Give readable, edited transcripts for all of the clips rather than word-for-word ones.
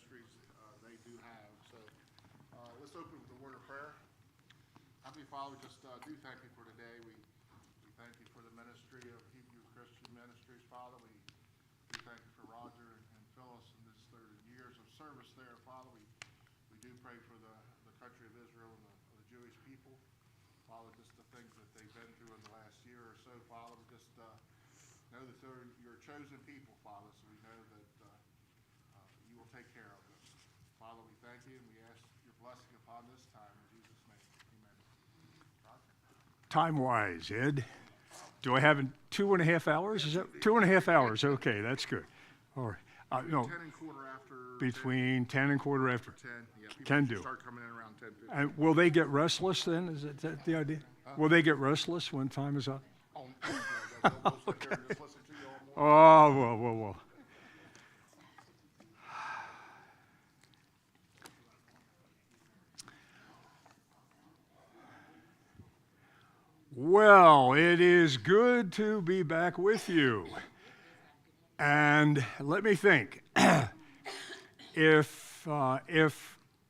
ministries they do have. So let's open with a word of prayer. Heavenly Father, just do thank you for today. We thank you for the ministry of Hebrew Christian Ministries, Father. We thank you for Roger and Phyllis and this 30 years of service there, Father. We do pray for the country of Israel and the Jewish people. Father, just the things that they've been through in the last year or so, Father. We just know that they're your chosen people, Father, so we know that you will take care of them. Father, we thank you and we ask your blessing upon this time. In Jesus' name, amen. Roger? Time-wise, Ed, do I have 2.5 hours? Is that 2.5 hours? Okay, that's good. All right. No, 10 and quarter after between 10 and quarter after. 10. Yeah, people Can do. start coming in around 10:50. And will they get restless then? Is that the idea? Will they get restless when time is up? Oh, no, they'll sit there and just listen to you all morning. Oh, whoa. Well, it is good to be back with you. And let me think. If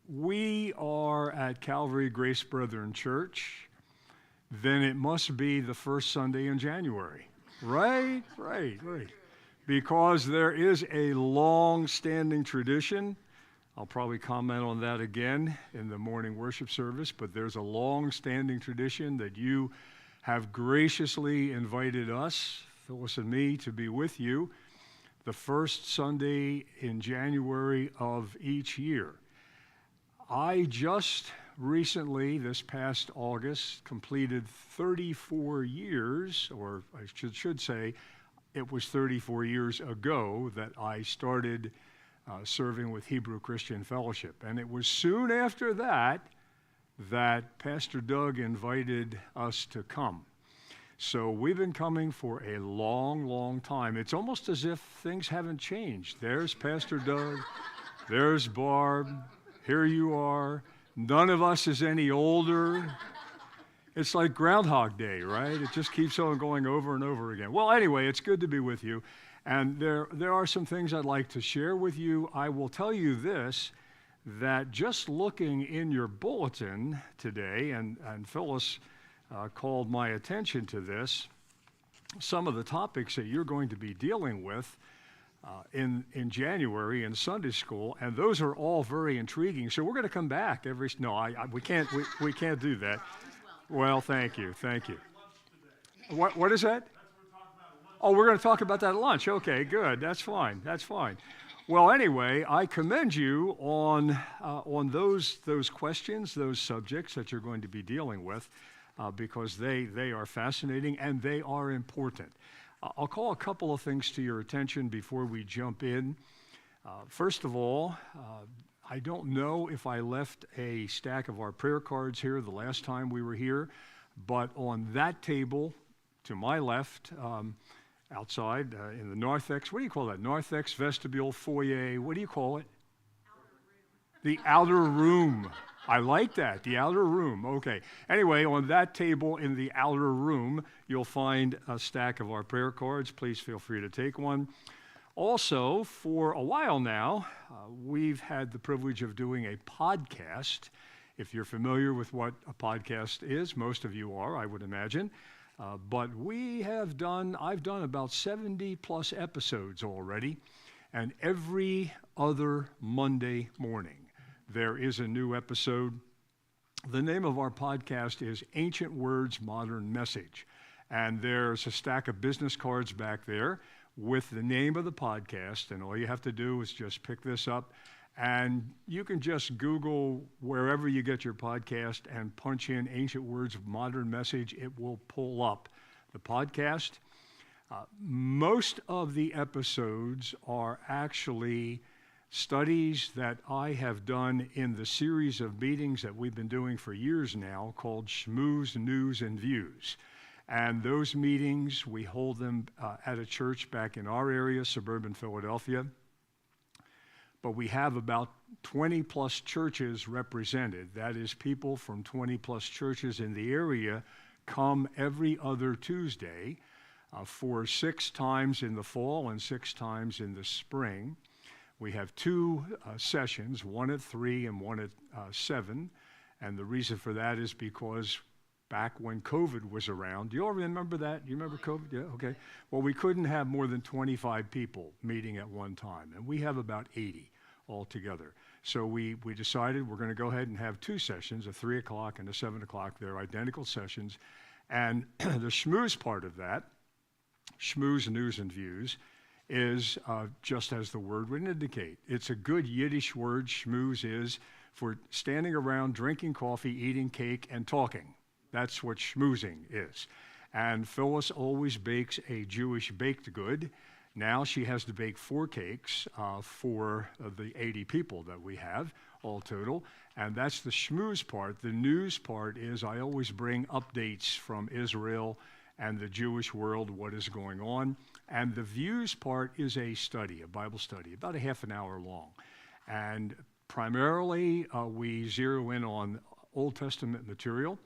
we are at Calvary Grace Brethren Church, then it must be the first Sunday in January. Right. Because there is a long-standing tradition. I'll probably comment on that again in the morning worship service, but there's a long-standing tradition that you have graciously invited us, Phyllis and me, to be with you the first Sunday in January of each year. I just recently, this past August, completed 34 years, or I should say, it was 34 years ago that I started serving with Hebrew Christian Fellowship. And it was soon after that Pastor Doug invited us to come. So we've been coming for a long time. It's almost as if things haven't changed. There's Pastor Doug, there's Barb, here you are. None of us is any older. It's like Groundhog Day, right? It just keeps on going over and over again. Well, anyway, it's good to be with you. And there are some things I'd like to share with you. I will tell you this, that just looking in your bulletin today, and Phyllis called my attention to this, some of the topics that you're going to be dealing with in January in Sunday school, and those are all very intriguing. So we're going to come back we can't do that. Well, thank you. What is that? Oh, we're going to talk about that at lunch. Okay, good. That's fine. Well, anyway, I commend you on those questions, those subjects that you're going to be dealing with, because they are fascinating and they are important. I'll call a couple of things to your attention before we jump in. First of all, I don't know if I left a stack of our prayer cards here the last time we were here, but on that table to my left, outside in the narthex, what do you call that? Narthex, vestibule, foyer, what do you call it? The outer room. I like that, the outer room. Okay. Anyway, on that table in the outer room, you'll find a stack of our prayer cards. Please feel free to take one. Also, for a while now, we've had the privilege of doing a podcast. If you're familiar with what a podcast is, most of you are, I would imagine. But I've done about 70 plus episodes already, and every other Monday morning there is a new episode. The name of our podcast is Ancient Words, Modern Message, and there's a stack of business cards back there with the name of the podcast, and all you have to do is just pick this up, and you can just Google wherever you get your podcast and punch in Ancient Words, Modern Message. It will pull up the podcast. Most of the episodes are actually studies that I have done in the series of meetings that we've been doing for years now called Schmooze, News, and Views. And those meetings, we hold them at a church back in our area, suburban Philadelphia. But we have about 20 plus churches represented. That is, people from 20 plus churches in the area come every other Tuesday for 6 times in the fall and 6 times in the spring. We have two sessions, one at 3 and one at 7. And the reason for that is because back when COVID was around, do you all remember that? You remember COVID? Yeah, okay. Well, we couldn't have more than 25 people meeting at one time, and we have about 80 altogether. So we decided we're going to go ahead and have two sessions, a 3 o'clock and a 7 o'clock. They're identical sessions. And the schmooze part of that, schmooze news and views, is just as the word would indicate. It's a good Yiddish word, schmooze is, for standing around, drinking coffee, eating cake, and talking. That's what schmoozing is. And Phyllis always bakes a Jewish baked good. Now she has to bake 4 cakes for the 80 people that we have, all total. And that's the schmooze part. The news part is I always bring updates from Israel and the Jewish world, what is going on. And the views part is a study, a Bible study, about a half an hour long. And primarily, we zero in on Old Testament material.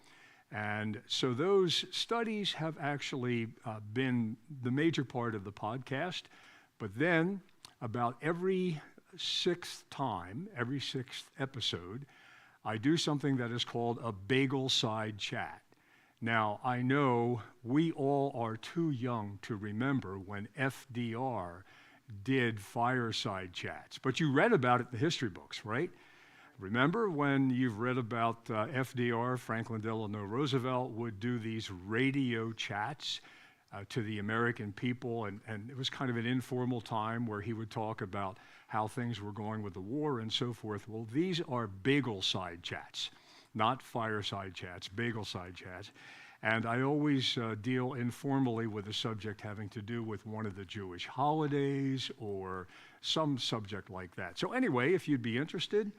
And so those studies have actually been the major part of the podcast. But then about every 6th time, every 6th episode, I do something that is called a bagel side chat. Now, I know we all are too young to remember when FDR did fireside chats, but you read about it in the history books, right? Remember when you've read about FDR, Franklin Delano Roosevelt, would do these radio chats to the American people, and it was kind of an informal time where he would talk about how things were going with the war and so forth. Well, these are bagel side chats, not fireside chats, bagel side chats. And I always deal informally with a subject having to do with one of the Jewish holidays or some subject like that. So anyway, if you'd be interested,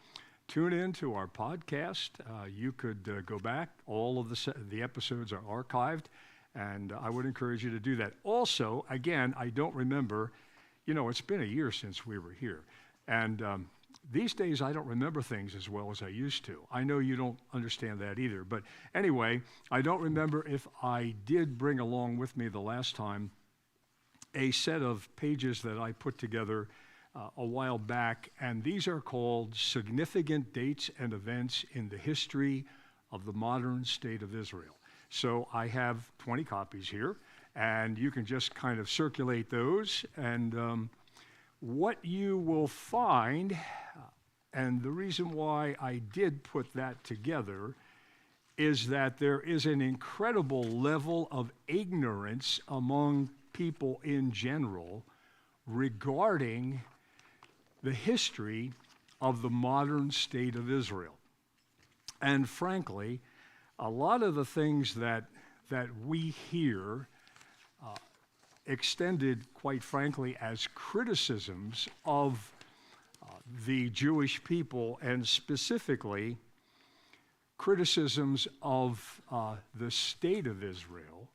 tune in to our podcast. You could go back. All of the episodes are archived, and I would encourage you to do that. Also, again, I don't remember, it's been a year since we were here. And these days, I don't remember things as well as I used to. I know you don't understand that either. But anyway, I don't remember if I did bring along with me the last time a set of pages that I put together a while back, and these are called Significant Dates and Events in the History of the Modern State of Israel. So I have 20 copies here, and you can just kind of circulate those. And what you will find, and the reason why I did put that together, is that there is an incredible level of ignorance among people in general regarding the history of the modern state of Israel. And frankly, a lot of the things that we hear extended, quite frankly, as criticisms of the Jewish people, and specifically criticisms of the state of Israel,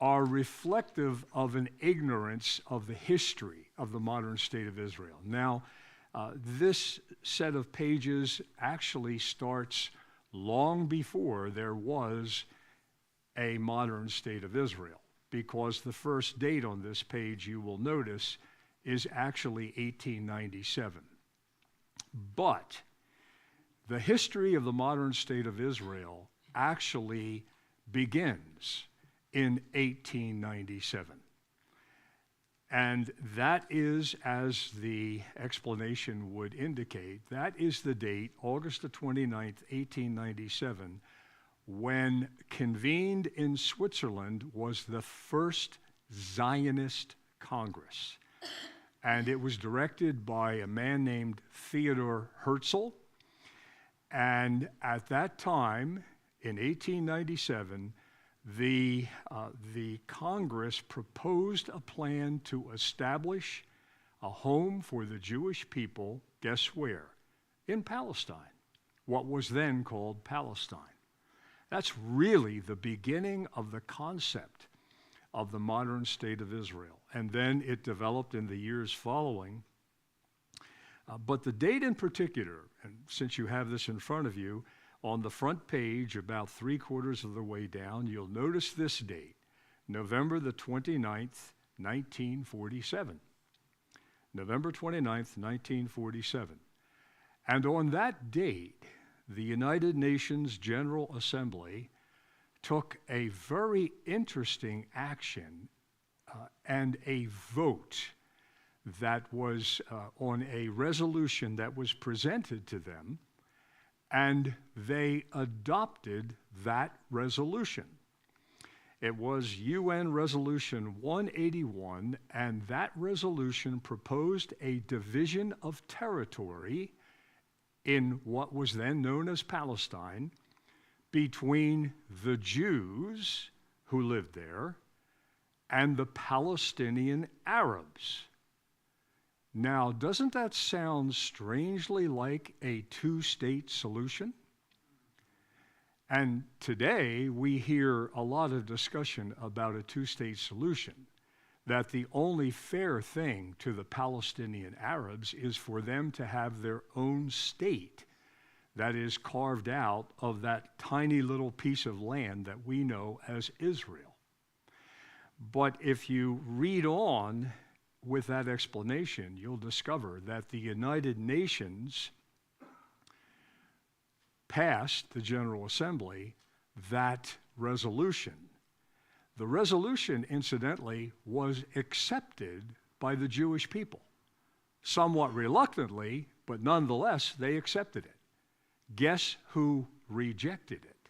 are reflective of an ignorance of the history of the modern state of Israel. Now, this set of pages actually starts long before there was a modern state of Israel, because the first date on this page, you will notice, is actually 1897. But the history of the modern state of Israel actually begins in 1897. And that is, as the explanation would indicate, that is the date, August the 29th, 1897, when convened in Switzerland was the first Zionist Congress. And it was directed by a man named Theodor Herzl. And at that time, in 1897, the Congress proposed a plan to establish a home for the Jewish people, guess where? In Palestine, what was then called Palestine. That's really the beginning of the concept of the modern state of Israel. And then it developed in the years following. But the date in particular, and since you have this in front of you, on the front page, about 3/4 of the way down, you'll notice this date, November the 29th, 1947. November 29th, 1947. And on that date, the United Nations General Assembly took a very interesting action and a vote that was on a resolution that was presented to them, and they adopted that resolution. It was UN Resolution 181, and that resolution proposed a division of territory in what was then known as Palestine between the Jews who lived there and the Palestinian Arabs. Now, doesn't that sound strangely like a two-state solution? And today we hear a lot of discussion about a two-state solution, that the only fair thing to the Palestinian Arabs is for them to have their own state that is carved out of that tiny little piece of land that we know as Israel. But if you read on with that explanation, you'll discover that the United Nations passed the General Assembly that resolution. The resolution, incidentally, was accepted by the Jewish people. Somewhat reluctantly, but nonetheless, they accepted it. Guess who rejected it?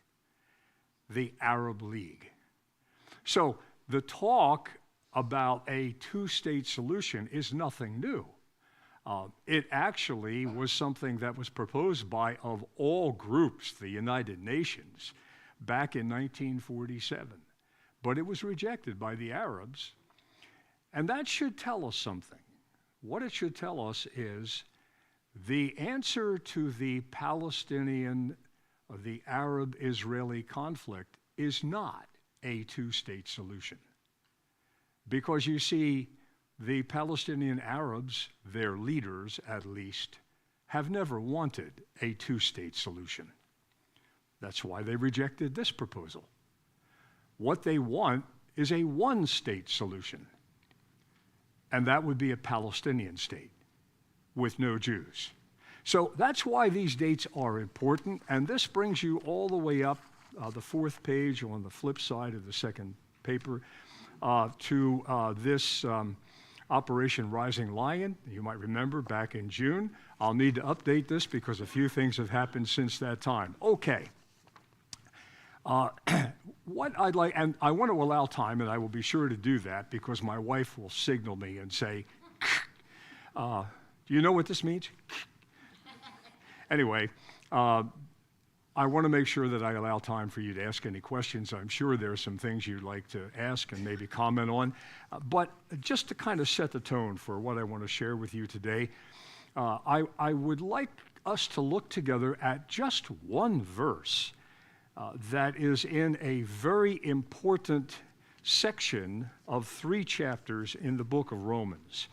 The Arab League. So the talk about a two-state solution is nothing new. It actually was something that was proposed by, of all groups, the United Nations, back in 1947. But it was rejected by the Arabs. And that should tell us something. What it should tell us is the answer to the Palestinian, or the Arab-Israeli conflict is not a two-state solution. Because you see, the Palestinian Arabs, their leaders at least, have never wanted a two-state solution. That's why they rejected this proposal. What they want is a one-state solution, and that would be a Palestinian state with no Jews. So that's why these dates are important, and this brings you all the way up the fourth page on the flip side of the second paper to this Operation Rising Lion. You might remember back in June. I'll need to update this because a few things have happened since that time. Okay. What I'd like, and I want to allow time, and I will be sure to do that because my wife will signal me and say, do you know what this means? Anyway, I want to make sure that I allow time for you to ask any questions. I'm sure there are some things you'd like to ask and maybe comment on. But just to kind of set the tone for what I want to share with you today, I would like us to look together at just one verse that is in a very important section of 3 chapters in the book of Romans.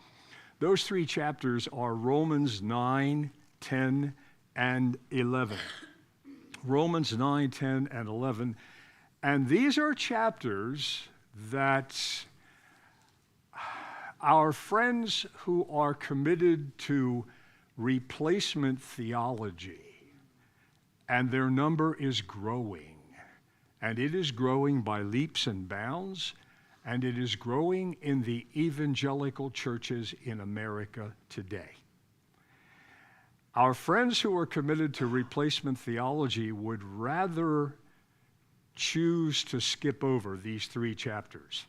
Those 3 chapters are Romans 9, 10, and 11. Romans 9, 10, and 11. And these are chapters that our friends who are committed to replacement theology, and their number is growing, and it is growing by leaps and bounds, and it is growing in the evangelical churches in America today. Our friends who are committed to replacement theology would rather choose to skip over these 3 chapters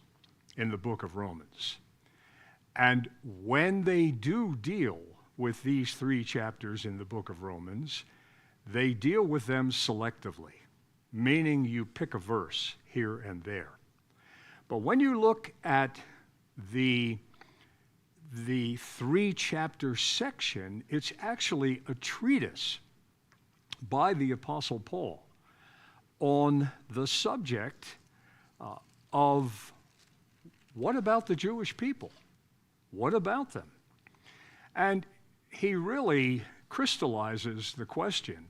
in the book of Romans. And when they do deal with these 3 chapters in the book of Romans, they deal with them selectively, meaning you pick a verse here and there. But when you look at the 3-chapter section, it's actually a treatise by the Apostle Paul on the subject of what about the Jewish people? What about them? And he really crystallizes the question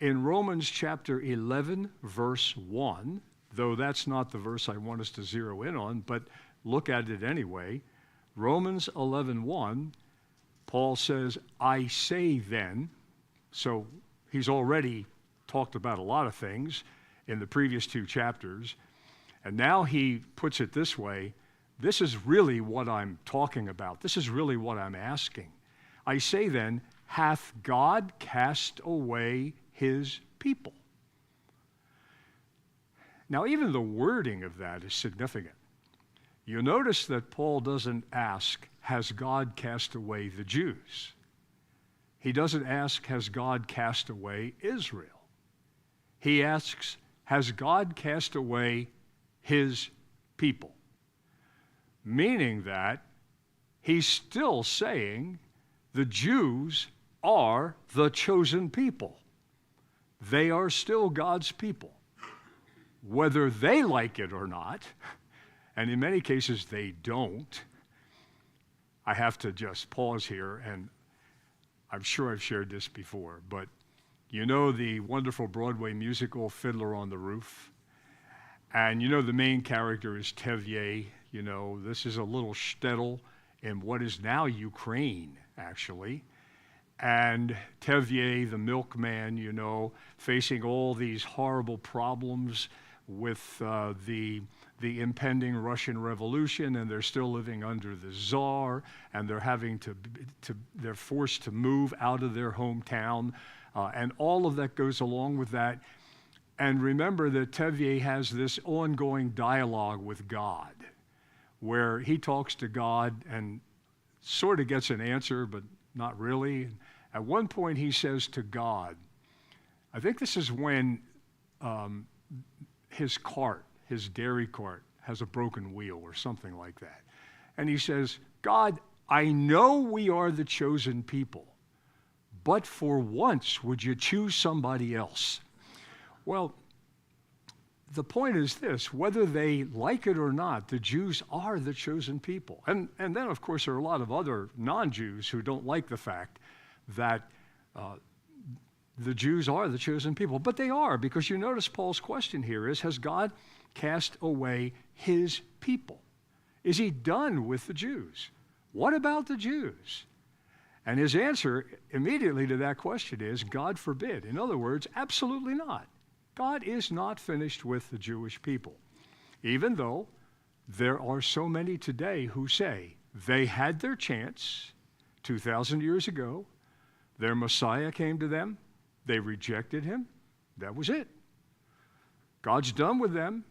in Romans chapter 11, verse 1, though that's not the verse I want us to zero in on, but look at it anyway. Romans 11:1, Paul says, I say then, so he's already talked about a lot of things in the previous 2 chapters, and now he puts it this way, this is really what I'm talking about. This is really what I'm asking. I say then, hath God cast away his people? Now, even the wording of that is significant. You notice that Paul doesn't ask, has God cast away the Jews? He doesn't ask, has God cast away Israel? He asks, has God cast away his people? Meaning that he's still saying the Jews are the chosen people. They are still God's people. Whether they like it or not, and in many cases they don't, I have to just pause here, and I'm sure I've shared this before, but you know the wonderful Broadway musical Fiddler on the Roof? And you know the main character is Tevye. You know, this is a little shtetl in what is now Ukraine, actually. And Tevye, the milkman, you know, facing all these horrible problems with the impending Russian Revolution, and they're still living under the Tsar, and they're having they're forced to move out of their hometown, and all of that goes along with that. And remember that Tevye has this ongoing dialogue with God, where he talks to God and sort of gets an answer, but not really. At one point he says to God, I think this is when his cart, his dairy cart, has a broken wheel or something like that. And he says, God, I know we are the chosen people, but for once, would you choose somebody else? Well, the point is this, whether they like it or not, the Jews are the chosen people. And then, of course, there are a lot of other non-Jews who don't like the fact that the Jews are the chosen people. But they are, because you notice Paul's question here is, has God cast away his people? Is he done with the Jews? What about the Jews? And his answer immediately to that question is, God forbid. In other words, absolutely not. God is not finished with the Jewish people, even though there are so many today who say they had their chance 2,000 years ago, their Messiah came to them, they rejected him, that was it. God's done with them.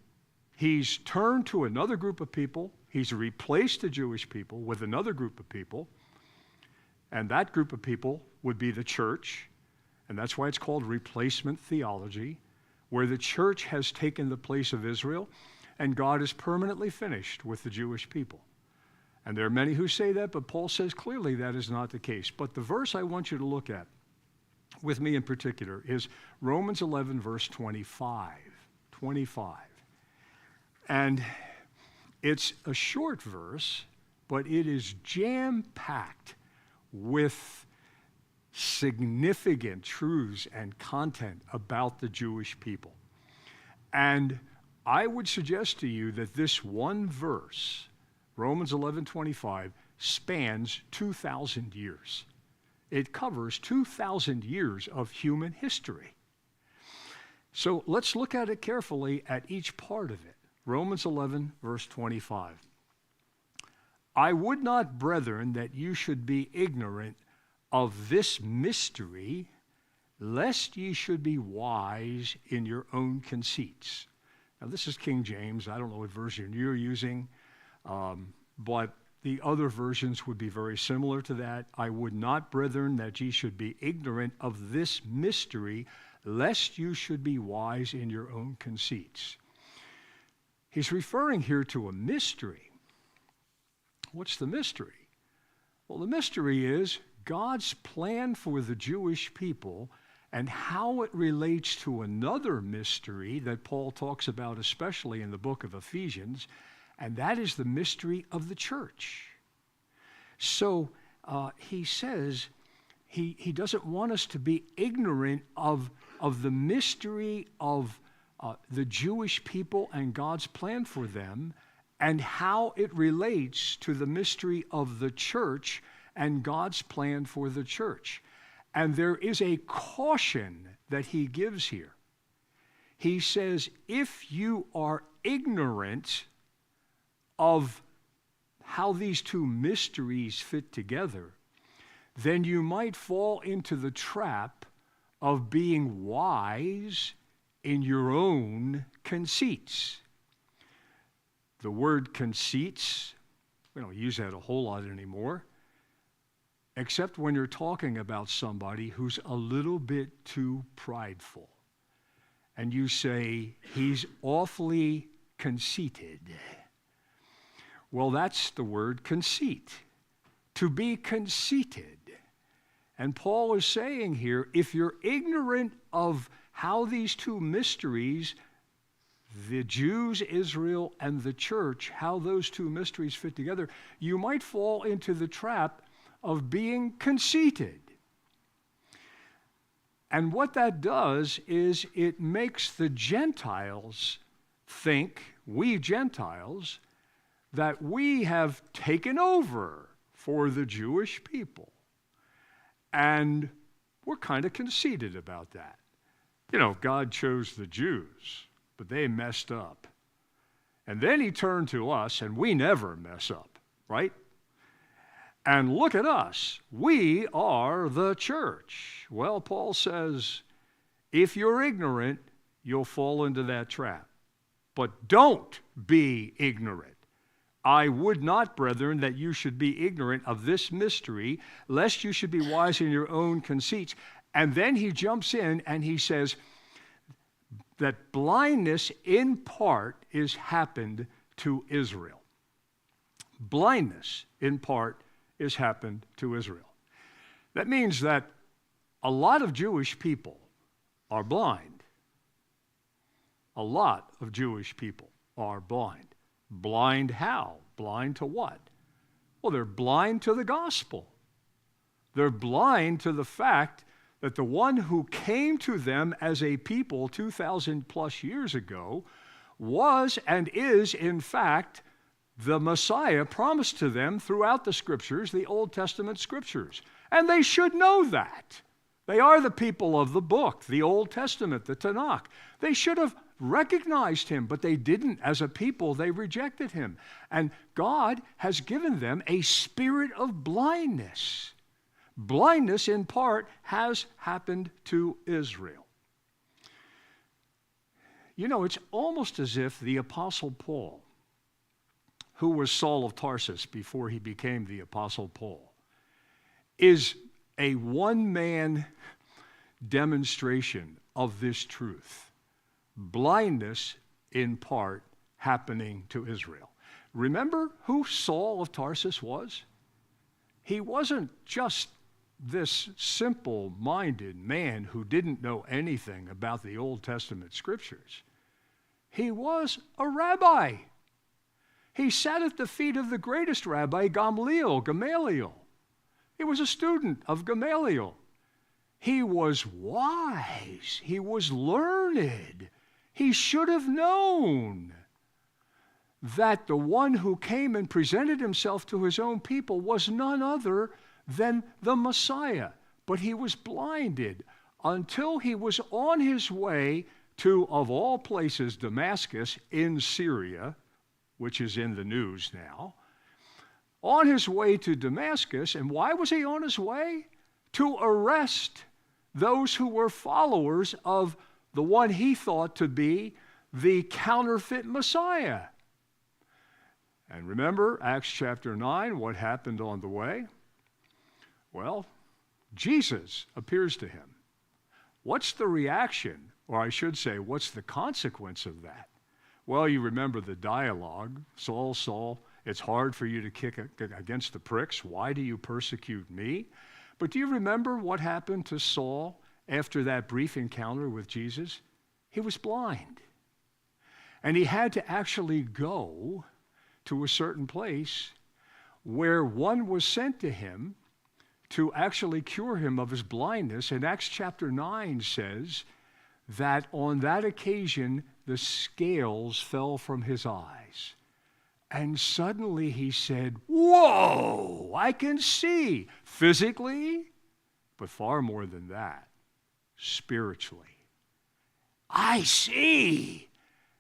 He's turned to another group of people. He's replaced the Jewish people with another group of people, and that group of people would be the church, and that's why it's called replacement theology, where the church has taken the place of Israel, and God is permanently finished with the Jewish people. And there are many who say that, but Paul says clearly that is not the case. But the verse I want you to look at, with me in particular, is Romans 11, verse 25. 25. And it's a short verse, but it is jam-packed with significant truths and content about the Jewish people. And I would suggest to you that this one verse, Romans 11:25, spans 2,000 years. It covers 2,000 years of human history. So let's look at it carefully at each part of it. Romans 11, verse 25. I would not, brethren, that you should be ignorant of this mystery, lest ye should be wise in your own conceits. Now, this is King James. I don't know what version you're using, but the other versions would be very similar to that. I would not, brethren, that ye should be ignorant of this mystery, lest you should be wise in your own conceits. He's referring here to a mystery. What's the mystery? Well, the mystery is God's plan for the Jewish people and how it relates to another mystery that Paul talks about, especially in the book of Ephesians, and that is the mystery of the church. So he says he doesn't want us to be ignorant of the mystery of the Jewish people and God's plan for them, and how it relates to the mystery of the church and God's plan for the church. And there is a caution that he gives here. He says, if you are ignorant of how these two mysteries fit together, then you might fall into the trap of being wise in your own conceits. The word conceits, we don't use that a whole lot anymore, except when you're talking about somebody who's a little bit too prideful. And you say, he's awfully conceited. Well, that's the word conceit, to be conceited. And Paul is saying here, if you're ignorant of how these two mysteries, the Jews, Israel, and the church, how those two mysteries fit together, you might fall into the trap of being conceited. And what that does is it makes the Gentiles think, we Gentiles, that we have taken over for the Jewish people. And we're kind of conceited about that. You know, God chose the Jews, but they messed up. And then he turned to us, and we never mess up, right? And look at us. We are the church. Well, Paul says, if you're ignorant, you'll fall into that trap. But don't be ignorant. I would not, brethren, that you should be ignorant of this mystery, lest you should be wise in your own conceits. And then he jumps in and he says that blindness in part is happened to Israel. Blindness in part is happened to Israel. That means that a lot of Jewish people are blind. A lot of Jewish people are blind. Blind how? Blind to what? Well, they're blind to the gospel. They're blind to the fact that the one who came to them as a people 2,000 plus years ago was and is, in fact, the Messiah promised to them throughout the Scriptures, the Old Testament Scriptures. And they should know that. They are the people of the book, the Old Testament, the Tanakh. They should have recognized him, but they didn't. As a people, they rejected him. And God has given them a spirit of blindness. Blindness, in part, has happened to Israel. You know, it's almost as if the Apostle Paul, who was Saul of Tarsus before he became the Apostle Paul, is a one-man demonstration of this truth. Blindness, in part, happening to Israel. Remember who Saul of Tarsus was? He wasn't just this simple-minded man who didn't know anything about the Old Testament Scriptures. He was a rabbi. He sat at the feet of the greatest rabbi, Gamaliel. He was a student of Gamaliel. He was wise. He was learned. He should have known that the one who came and presented himself to his own people was none other than the Messiah. But he was blinded until he was on his way to, of all places, Damascus in Syria, which is in the news now, on his way to Damascus. And why was he on his way? To arrest those who were followers of the one he thought to be the counterfeit Messiah. And remember, Acts chapter 9, what happened on the way? Well, Jesus appears to him. What's the reaction, or I should say, what's the consequence of that? Well, you remember the dialogue. Saul, Saul, it's hard for you to kick against the pricks. Why do you persecute me? But do you remember what happened to Saul after that brief encounter with Jesus? He was blind. And he had to actually go to a certain place where one was sent to him to actually cure him of his blindness. And Acts chapter 9 says that on that occasion, the scales fell from his eyes. And suddenly he said, "Whoa, I can see physically, but far more than that, spiritually. I see.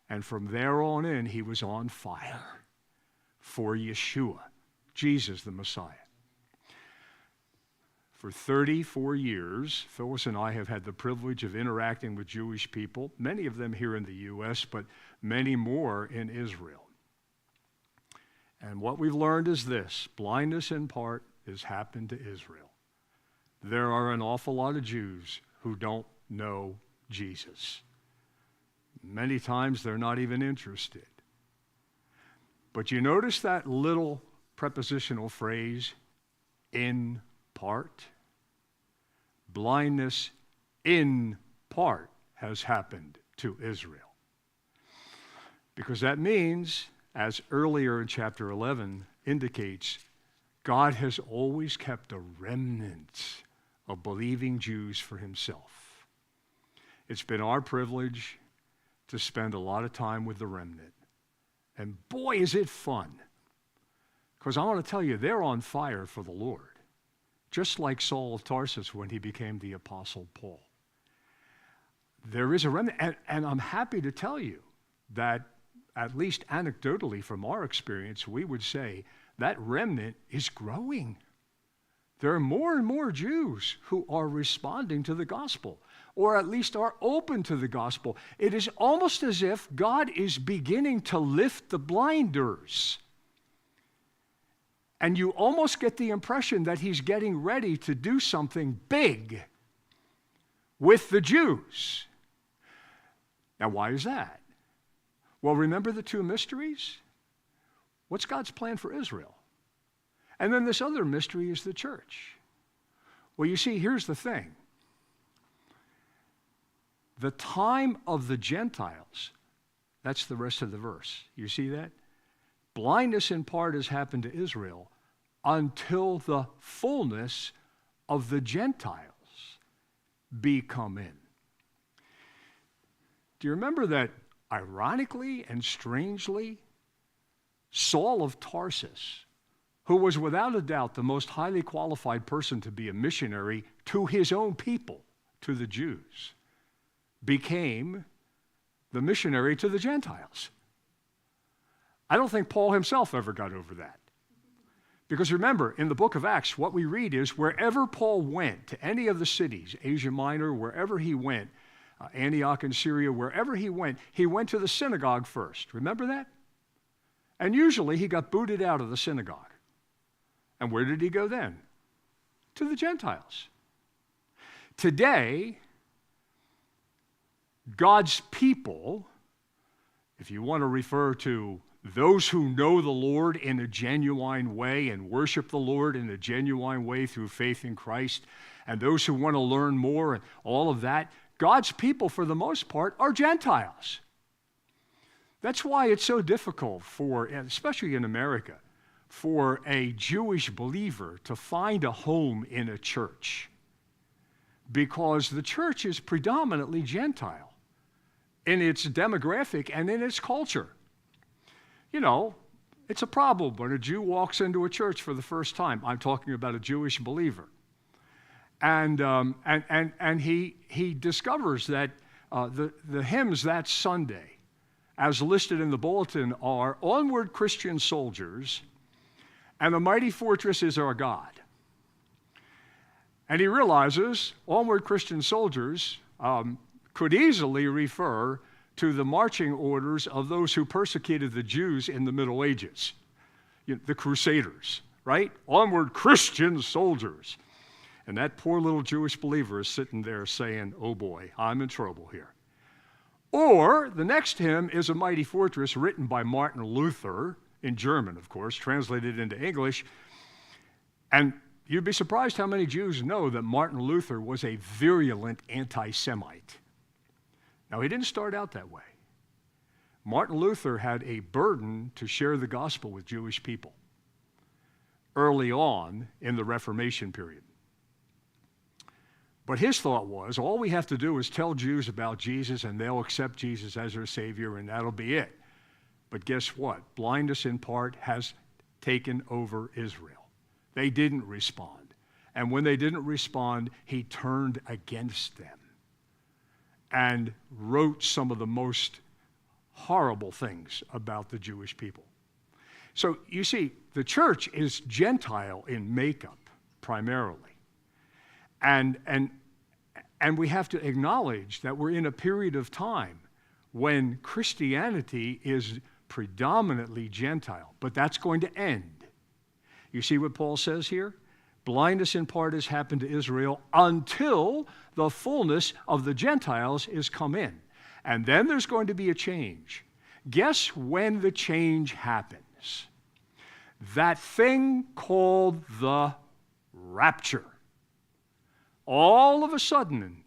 And from there on in, he was on fire for Yeshua, Jesus the Messiah. For 34 years, Phyllis and I have had the privilege of interacting with Jewish people, many of them here in the U.S., but many more in Israel. And what we've learned is this: blindness in part has happened to Israel. There are an awful lot of Jews who don't know Jesus. Many times they're not even interested. But you notice that little prepositional phrase, in part? Blindness in part has happened to Israel. Because that means, as earlier in chapter 11 indicates, God has always kept a remnant of believing Jews for himself. It's been our privilege to spend a lot of time with the remnant. And boy, is it fun. Because I want to tell you, they're on fire for the Lord. Just like Saul of Tarsus when he became the Apostle Paul. There is a remnant, and I'm happy to tell you that, at least anecdotally from our experience, we would say that remnant is growing. There are more and more Jews who are responding to the gospel, or at least are open to the gospel. It is almost as if God is beginning to lift the blinders. And you almost get the impression that he's getting ready to do something big with the Jews. Now, why is that? Well, remember the two mysteries? What's God's plan for Israel? And then this other mystery is the church. Well, you see, here's the thing. The time of the Gentiles, that's the rest of the verse. You see that? Blindness in part has happened to Israel until the fullness of the Gentiles be come in. Do you remember that, ironically and strangely, Saul of Tarsus, who was without a doubt the most highly qualified person to be a missionary to his own people, to the Jews, became the missionary to the Gentiles? I don't think Paul himself ever got over that. Because remember, in the book of Acts, what we read is wherever Paul went, to any of the cities, Asia Minor, wherever he went, Antioch in Syria, wherever he went to the synagogue first. Remember that? And usually he got booted out of the synagogue. And where did he go then? To the Gentiles. Today, God's people, if you want to refer to those who know the Lord in a genuine way and worship the Lord in a genuine way through faith in Christ, and those who want to learn more and all of that, God's people, for the most part, are Gentiles. That's why it's so difficult for, especially in America, for a Jewish believer to find a home in a church, because the church is predominantly Gentile in its demographic and in its culture. You know, it's a problem when a Jew walks into a church for the first time. I'm talking about a Jewish believer. And he discovers that the hymns that Sunday, as listed in the bulletin, are "Onward Christian Soldiers" and "A Mighty Fortress is Our God." And he realizes "Onward Christian Soldiers" could easily refer to the marching orders of those who persecuted the Jews in the Middle Ages, the Crusaders, right? "Onward Christian Soldiers." And that poor little Jewish believer is sitting there saying, "Oh boy, I'm in trouble here." Or the next hymn is "A Mighty Fortress," written by Martin Luther, in German, of course, translated into English. And you'd be surprised how many Jews know that Martin Luther was a virulent anti-Semite. Now, he didn't start out that way. Martin Luther had a burden to share the gospel with Jewish people early on in the Reformation period. But his thought was, all we have to do is tell Jews about Jesus and they'll accept Jesus as their Savior and that'll be it. But guess what? Blindness in part has taken over Israel. They didn't respond. And when they didn't respond, he turned against them and wrote some of the most horrible things about the Jewish people. So you see, the church is Gentile in makeup, primarily. And we have to acknowledge that we're in a period of time when Christianity is predominantly Gentile, but that's going to end. You see what Paul says here? Blindness in part has happened to Israel until the fullness of the Gentiles is come in. And then there's going to be a change. Guess when the change happens? That thing called the rapture. All of a sudden,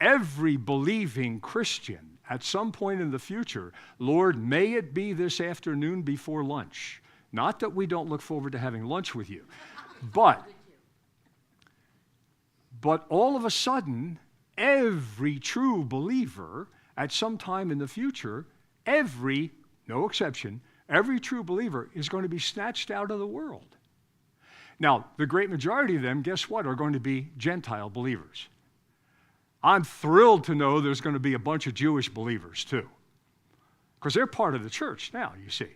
every believing Christian at some point in the future, Lord, may it be this afternoon before lunch. Not that we don't look forward to having lunch with you, but all of a sudden, every true believer at some time in the future, no exception, every true believer is going to be snatched out of the world. Now, the great majority of them, guess what, are going to be Gentile believers. I'm thrilled to know there's going to be a bunch of Jewish believers too, because they're part of the church now, you see.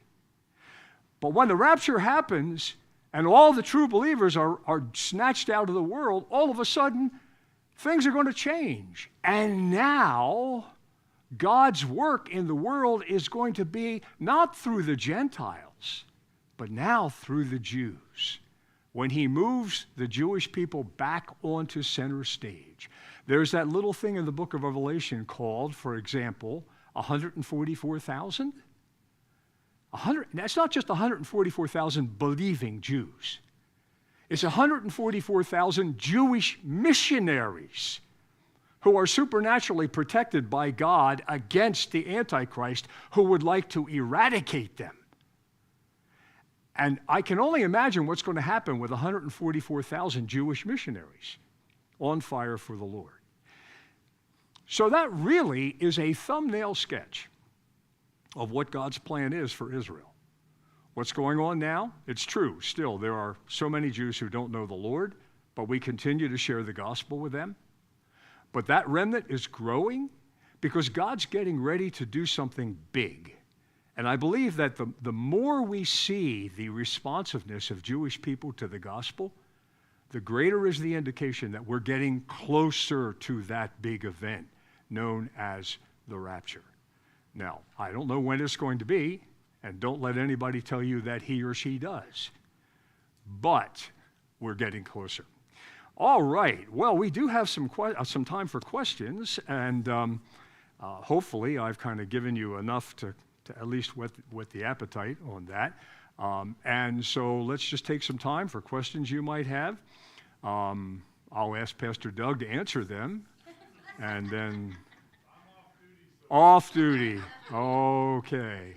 But when the rapture happens and all the true believers are snatched out of the world, all of a sudden, things are going to change. And now, God's work in the world is going to be not through the Gentiles, but now through the Jews. When he moves the Jewish people back onto center stage. There's that little thing in the book of Revelation called, for example, 144,000. That's not just 144,000 believing Jews. It's 144,000 Jewish missionaries who are supernaturally protected by God against the Antichrist, who would like to eradicate them. And I can only imagine what's going to happen with 144,000 Jewish missionaries on fire for the Lord. So that really is a thumbnail sketch of what God's plan is for Israel. What's going on now? It's true. Still, there are so many Jews who don't know the Lord, but we continue to share the gospel with them. But that remnant is growing because God's getting ready to do something big. And I believe that the more we see the responsiveness of Jewish people to the gospel, the greater is the indication that we're getting closer to that big event known as the rapture. Now, I don't know when it's going to be, and don't let anybody tell you that he or she does. But we're getting closer. All right. Well, we do have some time for questions, and hopefully I've kind of given you enough to at least whet the appetite on that. And so let's just take some time for questions you might have. I'll ask Pastor Doug to answer them, and then off duty. Okay.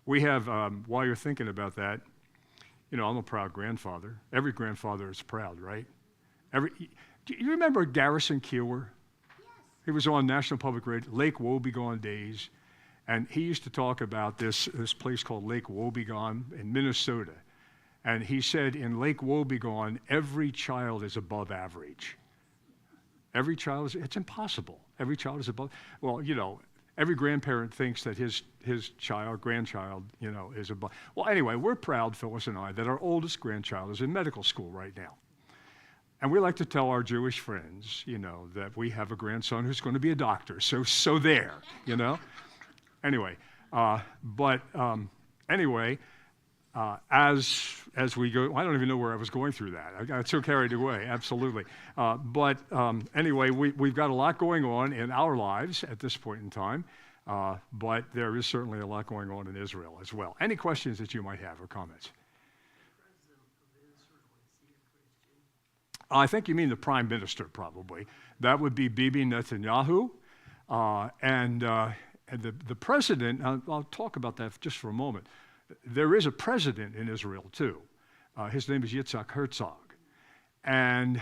We have, while you're thinking about that, you know, I'm a proud grandfather. Every grandfather is proud, right? Do you remember Garrison Keillor? Yes. He was on National Public Radio, Lake Wobegon days, and he used to talk about this place called Lake Wobegon in Minnesota. And he said in Lake Wobegon, every child is above average. Every child it's impossible. Every child is above, well, you know, every grandparent thinks that his grandchild, you know, is above. Well, anyway, we're proud, Phyllis and I, that our oldest grandchild is in medical school right now. And we like to tell our Jewish friends, you know, that we have a grandson who's going to be a doctor. So there, you know. Anyway, as we go, I don't even know where I was going through that. I got so carried away, absolutely. Anyway, we've got a lot going on in our lives at this point in time, but there is certainly a lot going on in Israel as well. Any questions that you might have or comments? I think you mean the prime minister, probably. That would be Bibi Netanyahu. And the president, I'll talk about that just for a moment. There is a president in Israel, too. His name is Yitzhak Herzog. And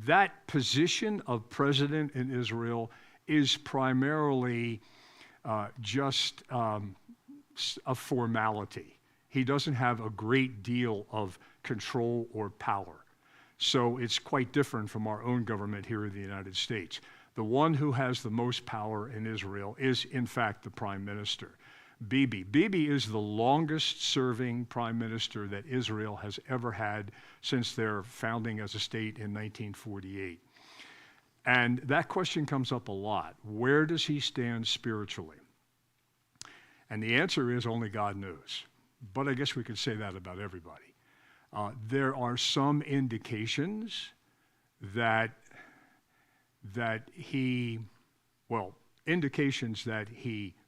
that position of president in Israel is primarily just a formality. He doesn't have a great deal of control or power. So it's quite different from our own government here in the United States. The one who has the most power in Israel is, in fact, the prime minister. Bibi. Bibi is the longest serving prime minister that Israel has ever had since their founding as a state in 1948. And that question comes up a lot. Where does he stand spiritually? And the answer is only God knows. But I guess we could say that about everybody. There are some indications that he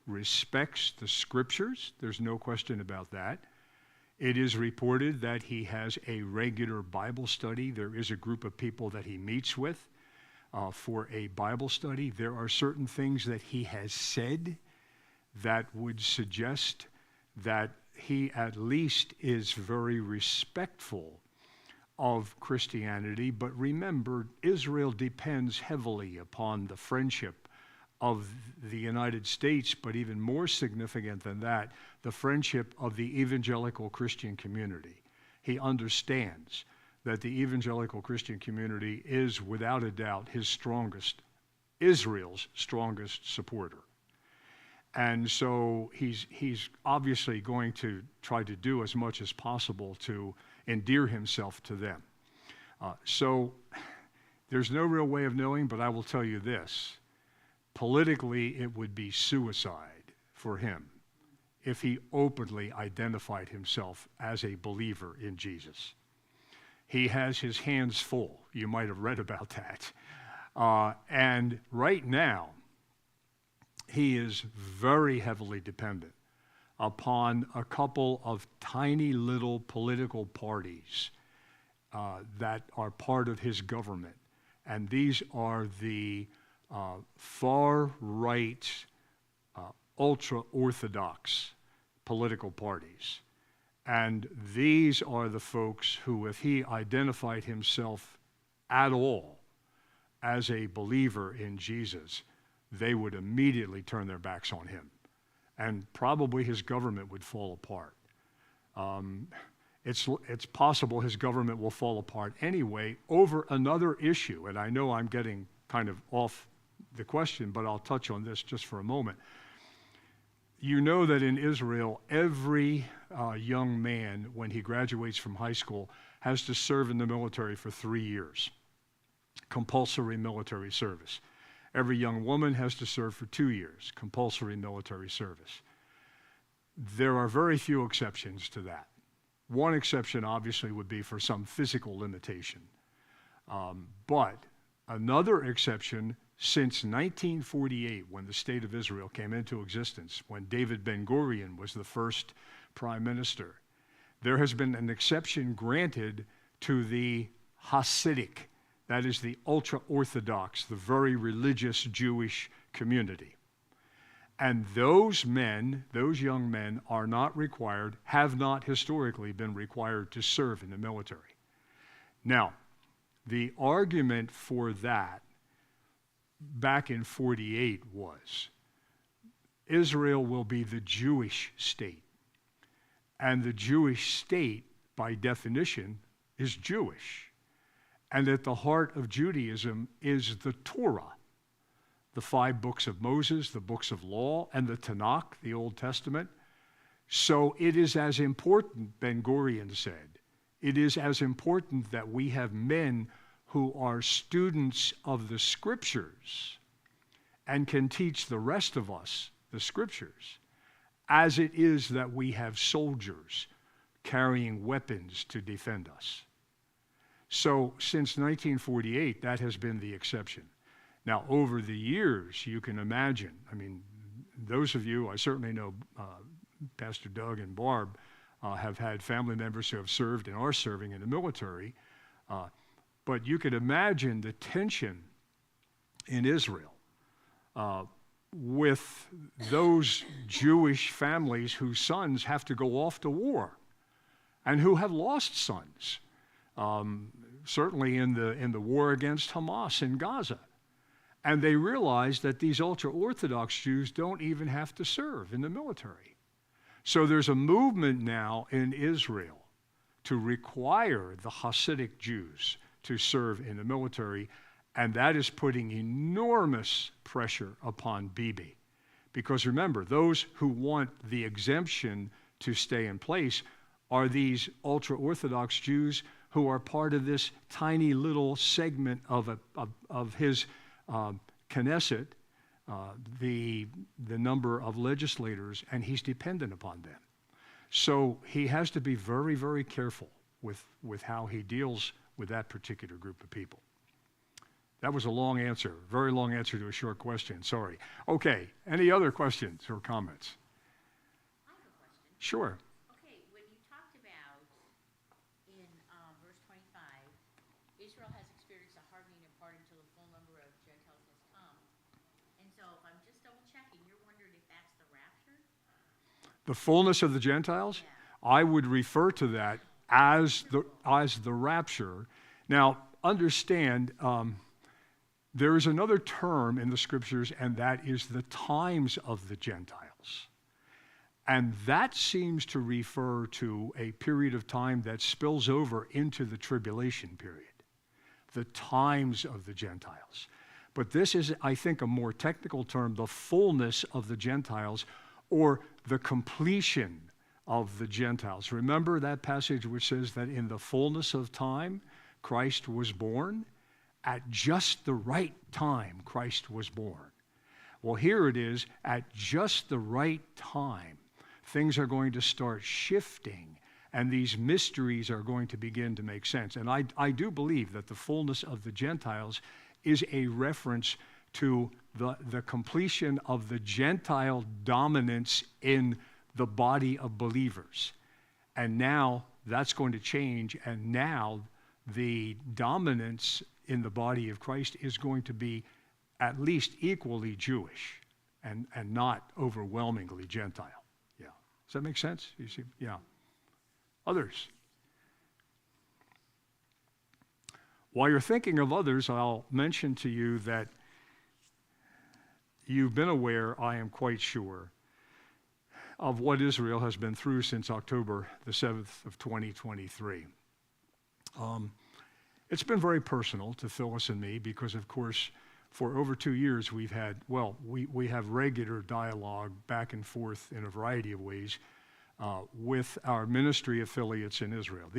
respects the scriptures. There's no question about that. It is reported that he has a regular Bible study. There is a group of people that he meets with for a Bible study. There are certain things that he has said that would suggest that he at least is very respectful of Christianity. But remember, Israel depends heavily upon the friendship of the United States, but even more significant than that, the friendship of the evangelical Christian community. He understands that the evangelical Christian community is, without a doubt, Israel's strongest supporter. And so he's obviously going to try to do as much as possible to endear himself to them. So there's no real way of knowing, but I will tell you this. Politically, it would be suicide for him if he openly identified himself as a believer in Jesus. He has his hands full. You might have read about that. And right now, he is very heavily dependent upon a couple of tiny little political parties that are part of his government. And these are the far-right, ultra-Orthodox political parties. And these are the folks who, if he identified himself at all as a believer in Jesus, they would immediately turn their backs on him. And probably his government would fall apart. It's possible his government will fall apart anyway over another issue. And I know I'm getting kind of off the question, but I'll touch on this just for a moment. You know that in Israel, every young man, when he graduates from high school, has to serve in the military for 3 years. Compulsory military service. Every young woman has to serve for 2 years. Compulsory military service. There are very few exceptions to that. One exception, obviously, would be for some physical limitation. But another exception, since 1948, when the State of Israel came into existence, when David Ben-Gurion was the first prime minister, there has been an exception granted to the Hasidic, that is the ultra-Orthodox, the very religious Jewish community. And those men, those young men, are not required, have not historically been required to serve in the military. Now, the argument for that back in 48 was Israel will be the Jewish state. And the Jewish state, by definition, is Jewish. And at the heart of Judaism is the Torah, the 5 books of Moses, the books of law, and the Tanakh, the Old Testament. So it is as important, Ben-Gurion said, it is as important that we have men who are students of the scriptures and can teach the rest of us the scriptures, as it is that we have soldiers carrying weapons to defend us. So since 1948, that has been the exception. Now, over the years, you can imagine, I mean, those of you, I certainly know Pastor Doug and Barb have had family members who have served and are serving in the military, but you could imagine the tension in Israel with those Jewish families whose sons have to go off to war and who have lost sons, certainly in the war against Hamas in Gaza. And they realize that these ultra-Orthodox Jews don't even have to serve in the military. So there's a movement now in Israel to require the Hasidic Jews to serve in the military, and that is putting enormous pressure upon Bibi. Because remember, those who want the exemption to stay in place are these ultra-Orthodox Jews who are part of this tiny little segment of his Knesset, the number of legislators, and he's dependent upon them. So he has to be very, very careful with how he deals with that particular group of people. That was a long answer, very long answer to a short question, sorry. Okay, any other questions or comments? I have a question. Sure. Okay, when you talked about in verse 25, Israel has experienced a hardening in part until the full number of Gentiles has come. And so if I'm just double checking, you're wondering if that's the rapture? The fullness of the Gentiles? Yeah. I would refer to that as the rapture. Now, understand, there is another term in the scriptures, and that is the times of the Gentiles. And that seems to refer to a period of time that spills over into the tribulation period, the times of the Gentiles. But this is, I think, a more technical term, the fullness of the Gentiles, or the completion of the Gentiles. Remember that passage which says that in the fullness of time, Christ was born? At just the right time, Christ was born. Well, here it is, at just the right time, things are going to start shifting, and these mysteries are going to begin to make sense. And I do believe that the fullness of the Gentiles is a reference to the completion of the Gentile dominance in the body of believers. And now that's going to change, and now the dominance in the body of Christ is going to be at least equally Jewish and not overwhelmingly Gentile. Yeah. Does that make sense? You see? Yeah. Others? While you're thinking of others, I'll mention to you that you've been aware, I am quite sure, of what Israel has been through since October the 7th of 2023. It's been very personal to Phyllis and me because, of course, for over 2 years we've had, we have regular dialogue back and forth in a variety of ways with our ministry affiliates in Israel.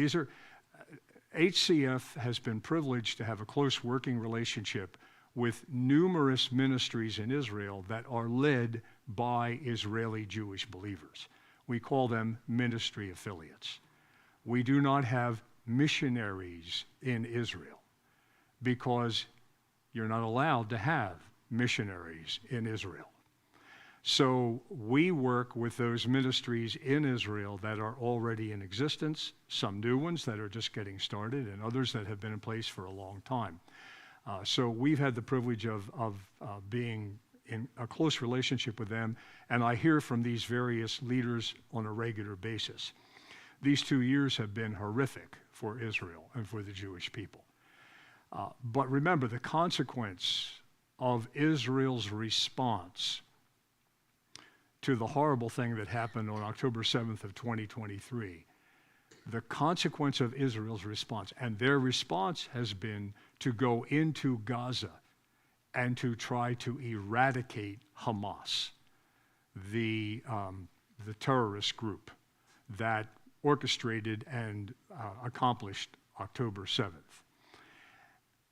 HCF has been privileged to have a close working relationship with numerous ministries in Israel that are led by Israeli Jewish believers. We call them ministry affiliates. We do not have missionaries in Israel because you're not allowed to have missionaries in Israel. So we work with those ministries in Israel that are already in existence, some new ones that are just getting started, and others that have been in place for a long time. So we've had the privilege of being in a close relationship with them, and I hear from these various leaders on a regular basis. These 2 years have been horrific for Israel and for the Jewish people. But remember, the consequence of Israel's response to the horrible thing that happened on October 7th of 2023, the consequence of Israel's response, and their response has been to go into Gaza and to try to eradicate Hamas, the terrorist group that orchestrated and accomplished October 7th.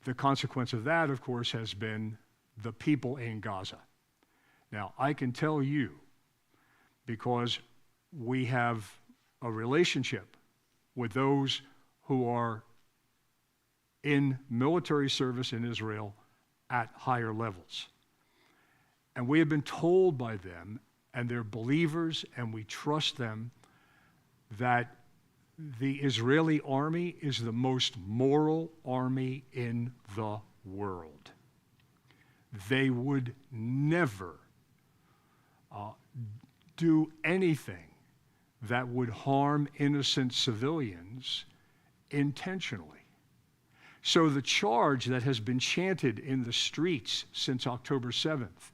The consequence of that, of course, has been the people in Gaza. Now, I can tell you, because we have a relationship with those who are in military service in Israel at higher levels. And we have been told by them, and they're believers, and we trust them, that the Israeli army is the most moral army in the world. They would never do anything that would harm innocent civilians intentionally. So the charge that has been chanted in the streets since October 7th,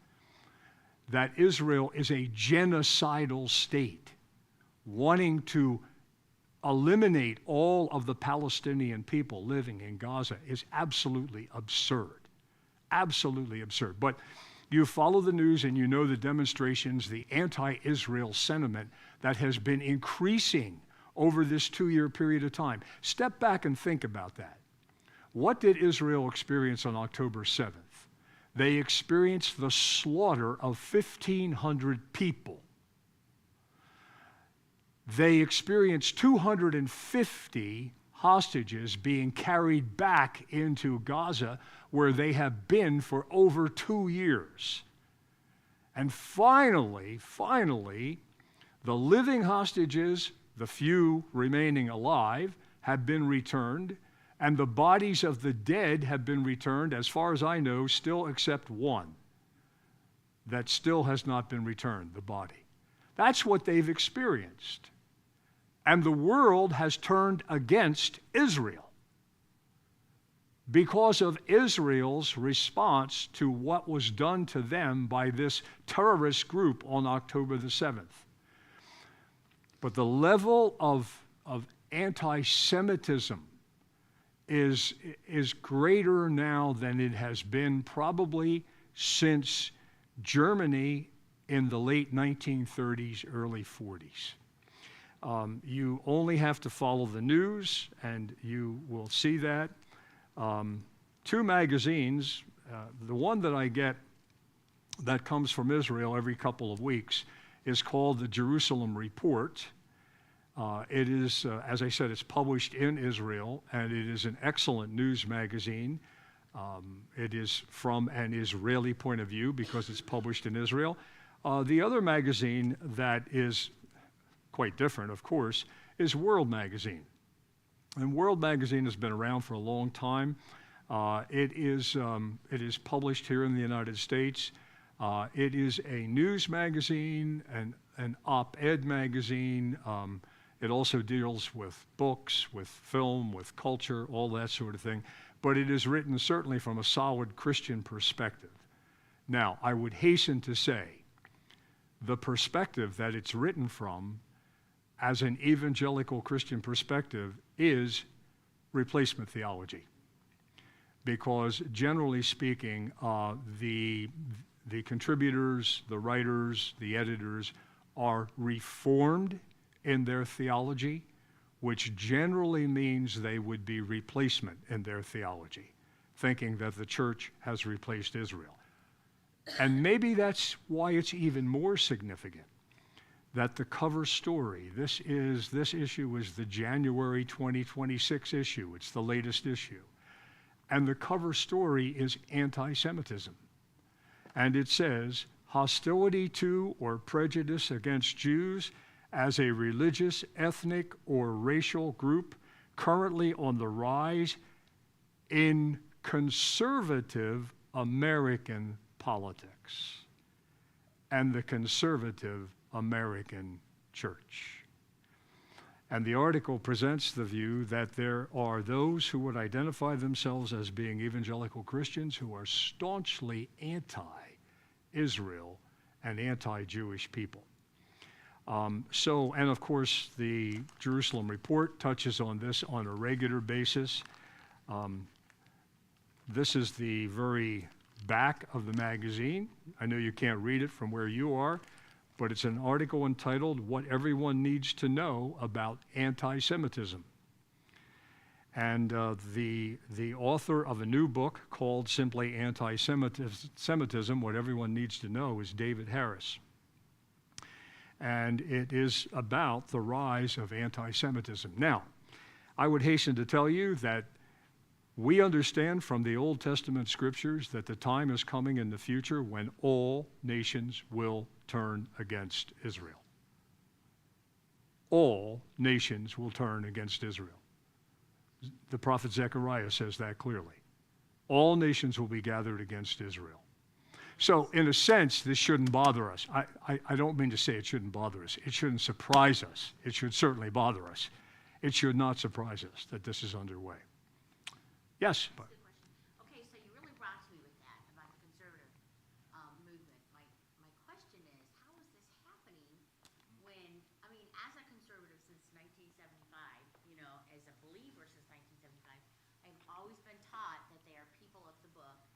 that Israel is a genocidal state, wanting to eliminate all of the Palestinian people living in Gaza is absolutely absurd. Absolutely absurd. But you follow the news and you know the demonstrations, the anti-Israel sentiment that has been increasing over this 2-year period of time. Step back and think about that. What did Israel experience on October 7th? They experienced the slaughter of 1,500 people. They experienced 250 hostages being carried back into Gaza, where they have been for over 2 years. And finally, the living hostages, the few remaining alive, have been returned, and the bodies of the dead have been returned, as far as I know, still except one that still has not been returned, the body. That's what they've experienced. And the world has turned against Israel because of Israel's response to what was done to them by this terrorist group on October the 7th. But the level of anti-Semitism is greater now than it has been probably since Germany in the late 1930s, early 40s. You only have to follow the news, and you will see that. 2 magazines, the one that I get that comes from Israel every couple of weeks is called the Jerusalem Report. It is, as I said, it's published in Israel, and it is an excellent news magazine. It is from an Israeli point of view because it's published in Israel. The other magazine that is quite different, of course, is World Magazine. And World Magazine has been around for a long time. It is published here in the United States. It is a news magazine, an op-ed magazine. It also deals with books, with film, with culture, all that sort of thing. But it is written certainly from a solid Christian perspective. Now, I would hasten to say the perspective that it's written from as an evangelical Christian perspective is replacement theology. Because generally speaking, the contributors, the writers, the editors are reformed in their theology, which generally means they would be replacement in their theology, thinking that the church has replaced Israel. And maybe that's why it's even more significant that the cover story, this issue is the January 2026 issue. It's the latest issue. And the cover story is anti-Semitism. And it says, hostility to or prejudice against Jews as a religious, ethnic, or racial group currently on the rise in conservative American politics and the conservative American church. And the article presents the view that there are those who would identify themselves as being evangelical Christians who are staunchly anti-Israel and anti-Jewish people. And of course, the Jerusalem Report touches on this on a regular basis. This is the very back of the magazine. I know you can't read it from where you are, but it's an article entitled, What Everyone Needs to Know About Anti-Semitism. And the author of a new book called simply Anti-Semitism, What Everyone Needs to Know, is David Harris. And it is about the rise of anti-Semitism. Now, I would hasten to tell you that we understand from the Old Testament scriptures that the time is coming in the future when all nations will turn against Israel. All nations will turn against Israel. The prophet Zechariah says that clearly. All nations will be gathered against Israel. So in a sense, this shouldn't bother us. I don't mean to say it shouldn't bother us. It shouldn't surprise us. It should certainly bother us. It should not surprise us that this is underway. Yes? Good question. Okay, so you really rocked me with that about the conservative movement. My question is, how is this happening when, I mean, as a conservative since 1975,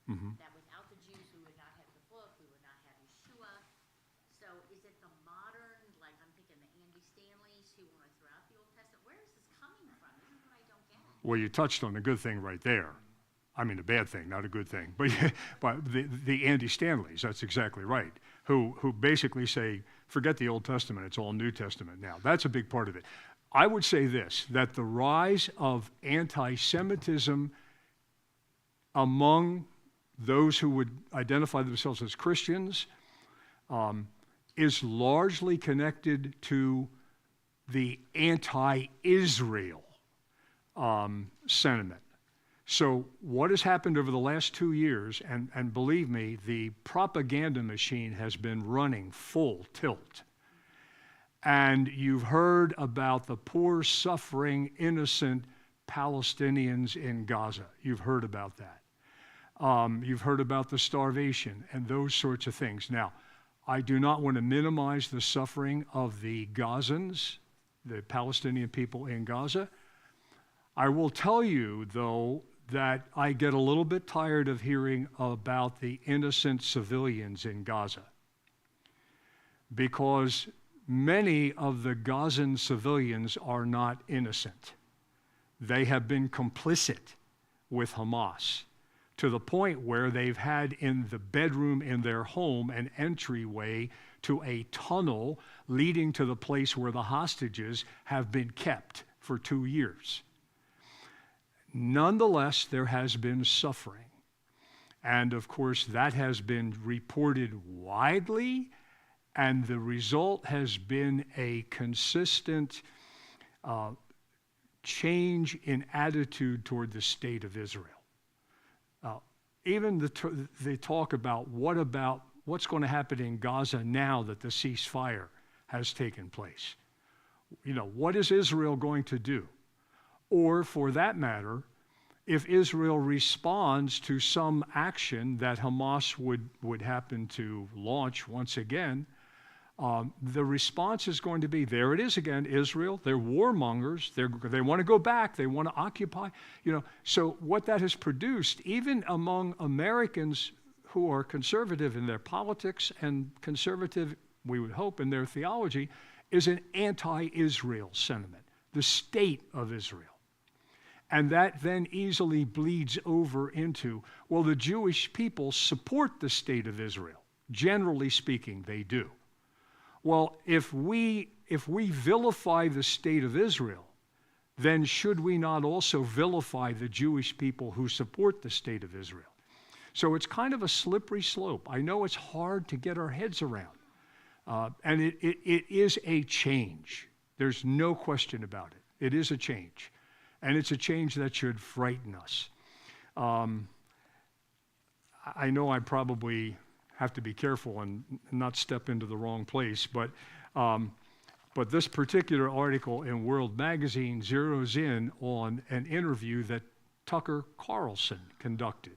that without the Jews, we would not have the book, we would not have Yeshua. So is it the modern, like I'm thinking the Andy Stanleys who want to throw out the Old Testament? Where is this coming from? This is what I don't get. Well, you touched on a good thing right there. I mean, a bad thing, not a good thing. But, but the Andy Stanleys, that's exactly right, who basically say, forget the Old Testament, it's all New Testament now. That's a big part of it. I would say this, that the rise of anti-Semitism among those who would identify themselves as Christians is largely connected to the anti-Israel sentiment. So what has happened over the last 2 years, and believe me, the propaganda machine has been running full tilt. And you've heard about the poor, suffering, innocent Palestinians in Gaza. You've heard about that. You've heard about the starvation and those sorts of things. Now, I do not want to minimize the suffering of the Gazans, the Palestinian people in Gaza. I will tell you, though, that I get a little bit tired of hearing about the innocent civilians in Gaza, because many of the Gazan civilians are not innocent. They have been complicit with Hamas to the point where they've had in the bedroom in their home an entryway to a tunnel leading to the place where the hostages have been kept for 2 years. Nonetheless, there has been suffering. And of course, that has been reported widely, and the result has been a consistent change in attitude toward the state of Israel. Even the talk about what's going to happen in Gaza now that the ceasefire has taken place. You know, what is Israel going to do? Or for that matter, if Israel responds to some action that Hamas would happen to launch once again, the response is going to be, there it is again, Israel, they're warmongers, they want to go back, they want to occupy, you know. So what that has produced, even among Americans who are conservative in their politics and conservative, we would hope, in their theology, is an anti-Israel sentiment, the state of Israel. And that then easily bleeds over into, well, the Jewish people support the state of Israel. Generally speaking, they do. Well, if we vilify the state of Israel, then should we not also vilify the Jewish people who support the state of Israel? So it's kind of a slippery slope. I know it's hard to get our heads around. And it is a change. There's no question about it. It is a change. And it's a change that should frighten us. I know I probably have to be careful and not step into the wrong place, but this particular article in World Magazine zeroes in on an interview that Tucker Carlson conducted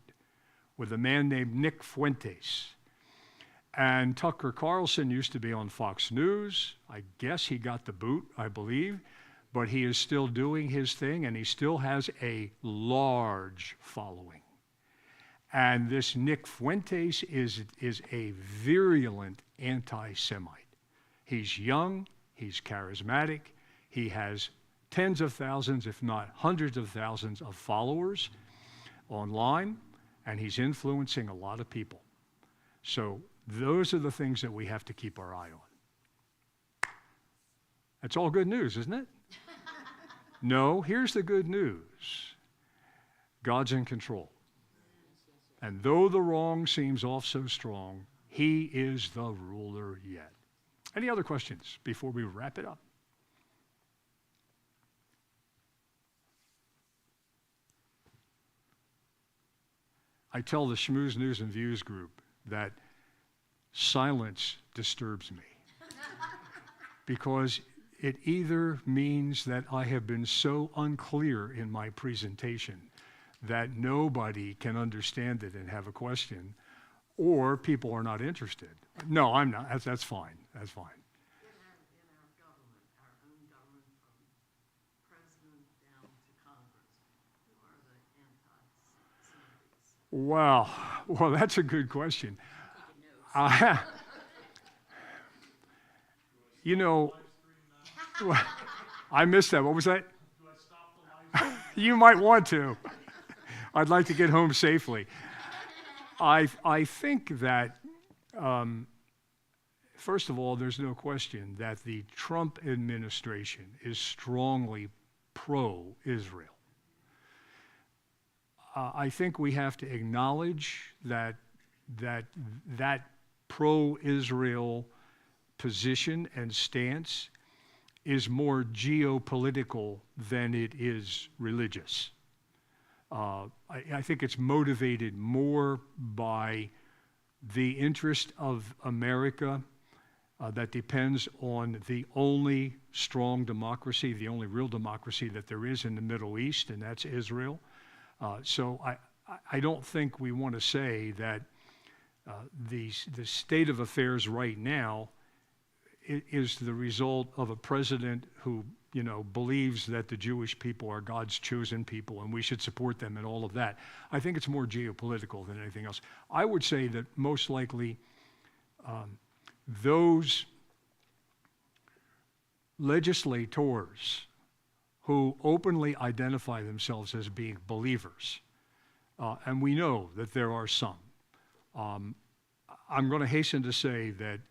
with a man named Nick Fuentes. And Tucker Carlson used to be on Fox News. I guess he got the boot, I believe, but he is still doing his thing, and he still has a large following. And this Nick Fuentes is a virulent anti-Semite. He's young, he's charismatic, he has tens of thousands, if not hundreds of thousands of followers online, and he's influencing a lot of people. So those are the things that we have to keep our eye on. That's all good news, isn't it? No, here's the good news. God's in control. And though the wrong seems off so strong, he is the ruler yet. Any other questions before we wrap it up? I tell the Schmooze News and Views group that silence disturbs me because it either means that I have been so unclear in my presentation that nobody can understand it and have a question, or people are not interested. No, I'm not. That's fine. That's fine. In our government, our own government, from president down to Congress, who are the anti-Semites? Well, that's a good question. Taking notes. You know, I missed that. What was that? You might want to. I'd like to get home safely. I think that, first of all, there's no question that the Trump administration is strongly pro-Israel. I think we have to acknowledge that pro-Israel position and stance is more geopolitical than it is religious. I think it's motivated more by the interest of America that depends on the only strong democracy, the only real democracy that there is in the Middle East, and that's Israel. So I don't think we want to say that the state of affairs right now is the result of a president who, believes that the Jewish people are God's chosen people and we should support them and all of that. I think it's more geopolitical than anything else. I would say that most likely those legislators who openly identify themselves as being believers, and we know that there are some. I'm going to hasten to say that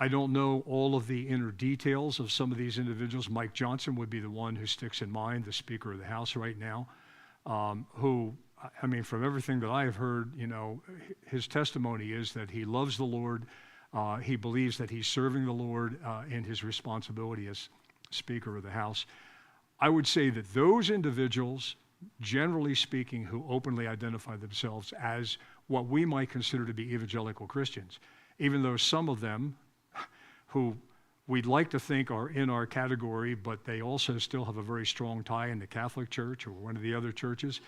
I don't know all of the inner details of some of these individuals. Mike Johnson would be the one who sticks in mind, the Speaker of the House right now, who, from everything that I have heard, his testimony is that he loves the Lord. He believes that he's serving the Lord in his responsibility as Speaker of the House. I would say that those individuals, generally speaking, who openly identify themselves as what we might consider to be evangelical Christians, even though some of them who we'd like to think are in our category, but they also still have a very strong tie in the Catholic Church or one of the other churches.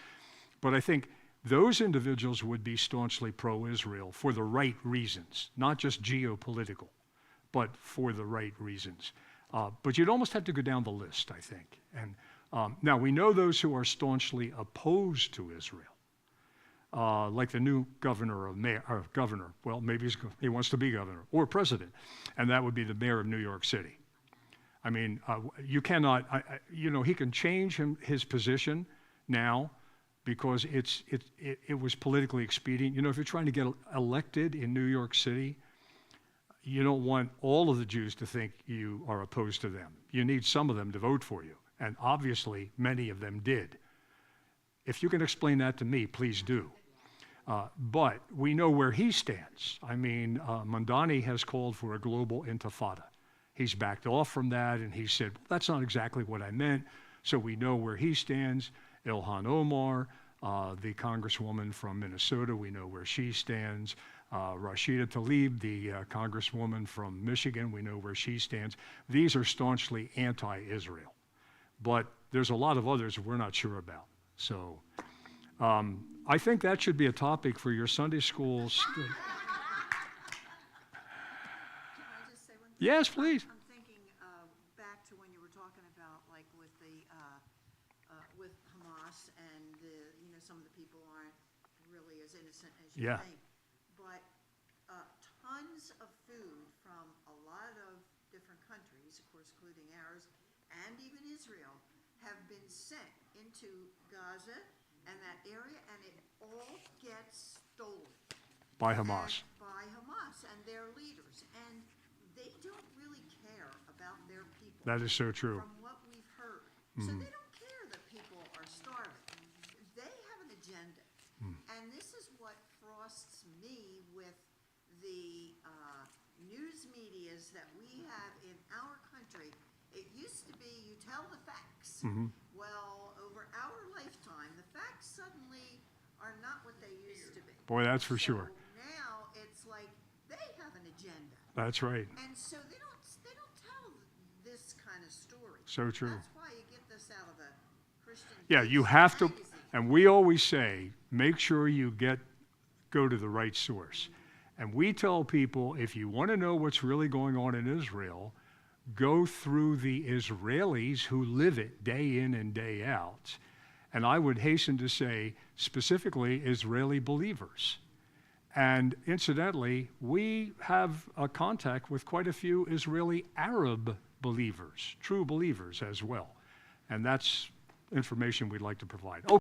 But I think those individuals would be staunchly pro-Israel for the right reasons, not just geopolitical, but for the right reasons. But you'd almost have to go down the list, I think. And now we know those who are staunchly opposed to Israel. Like the new governor, well, maybe he wants to be governor, or president, and that would be the mayor of New York City. You cannot, he can change his position now because it was politically expedient. If you're trying to get elected in New York City, you don't want all of the Jews to think you are opposed to them. You need some of them to vote for you, and obviously many of them did. If you can explain that to me, please do. But we know where he stands. Mamdani has called for a global intifada. He's backed off from that, and he said, well, that's not exactly what I meant. So we know where he stands. Ilhan Omar, the congresswoman from Minnesota, we know where she stands. Rashida Tlaib, the congresswoman from Michigan, we know where she stands. These are staunchly anti-Israel. But there's a lot of others we're not sure about. So I think that should be a topic for your Sunday schools. Can I just say one thing? Yes, please. I'm thinking back to when you were talking about, like, with the with Hamas and some of the people aren't really as innocent as you think. But tons of food from a lot of different countries, of course, including ours, and even Israel, have been sent into Gaza and that area, and it all gets stolen. By Hamas. By Hamas and their leaders. And they don't really care about their people. That is so true. From what we've heard. So they don't care that people are starving. They have an agenda. And this is what frosts me with the news medias that we have in our country. It used to be you tell the facts. Well, over our lifetime, the facts suddenly are not what they used to be. Boy, that's for sure. Now it's like they have an agenda. That's right. And so they don't tell this kind of story. So true. That's why you get this out of a Christian. Yeah, you have to, and we always say, make sure you go to the right source. And we tell people, if you want to know what's really going on in Israel, go through the Israelis who live it day in and day out, And I would hasten to say, specifically, Israeli believers. And incidentally, we have a contact with quite a few Israeli Arab believers, true believers as well. And that's information we'd like to provide.